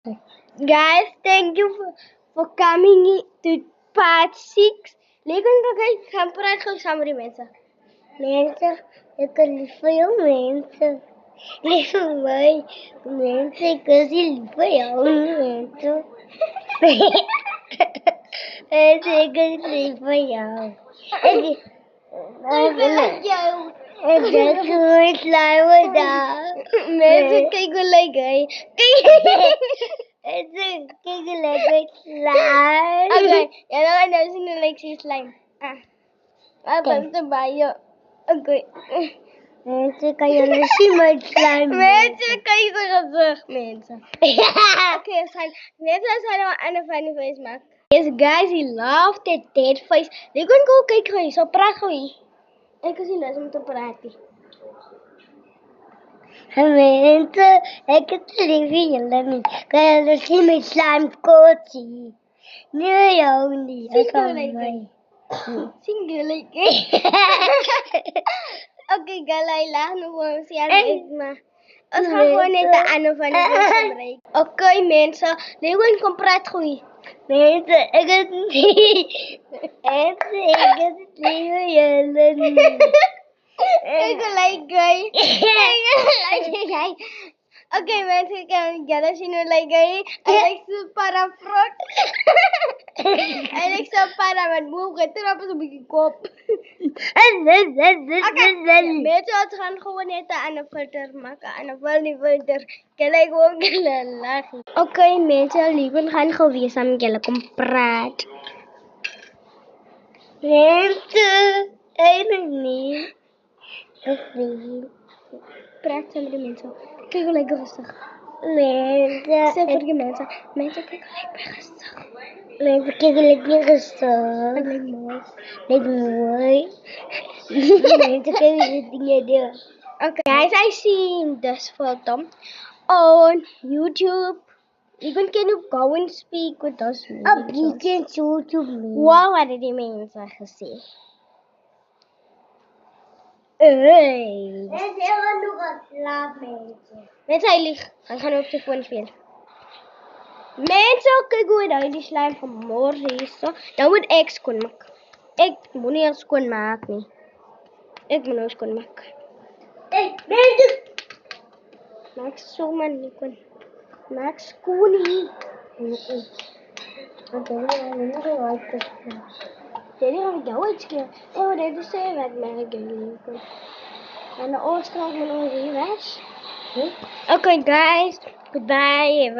Guys, thank you for coming to part 6. Lekker nog eens gaan praten samen met mensen. Mensen, ik kan lief voor jou mensen. Lief voor mij. Mensen, ik kan lief voor jou mensen. Mensen, ik kan lief voor jou. Ik wil jou. En dat gewoon slijmen daar. Mensen, kijk hoe lekker. Mensen, kijk hoe lekker slijm. Oké, ja, dan gaan we zien hoe lekker die slime. Wat is erbij, joh? Oké. Mensen, kan je zien met slijm? Mensen, kijk zijn gezicht, mensen. Oké, mensen zijn al aan de funny face maken. Yes, guys, he loved that dead face. Die kan go kijken, guys. Zo praat gewoon. Ik kan zien dat ze moeten praten. Mensen, ik heb het lief in jullie niet. Kan je zien met slijm kootsie? Nee, jou niet. Single. Oké, guys, laat me gewoon zien. Maar we gaan gewoon net de andere funny face gebruiken. Oké, mensen. Die kan praten gewoon. Mensen, ik heb het niet. Mensen, ik heb het lief in jullie niet. Ik like guy. Oké, mensen, ik kan gaan zien hoe like guy. Hij lijkt zo parafrot. Hij lijkt zo para met mogen. Toen heb ik een beetje kop. Mensen, we gaan gewoon net aan de filter maken. Aan de funny filter. Kan ik ook lachen. Oké, mensen, lieve, gaan gewoon samen met jullie kom praten. Mensen, helemaal niet. Praat samen met de mensen. Kijk hoe lekker rustig. Mensen, Zeg voor de mensen. Mensen, kijk hoe lekker rustig. mensen, kijk lekker rustig. Het lijkt mooi. Lekker mooi. Mensen, kijk hoe dingen doen. Okay, guys, I seen this photo on YouTube. You can go and speak with us. Op die kan zo to me. Wat hadden die mensen gezegd? Hey. En ze hebben nog een slaapmeisje. Mensen, hij ligt. Hij gaat op zijn phone spelen. Mensen, kijk hoe hij die slime van morgen is. Dan moet ik schoonmaken. Ik moet niet schoonmaken. Ik moet niet schoonmaken. Hey, mensen. Maak zo maar niet kon. Maak schoon niet. Oké, we gaan nog een wat Jadi gaan we jou iets keer. Oh, dit is zeer wat mij gegeven. En de oorsprong van onze les. Okay, guys. Goodbye.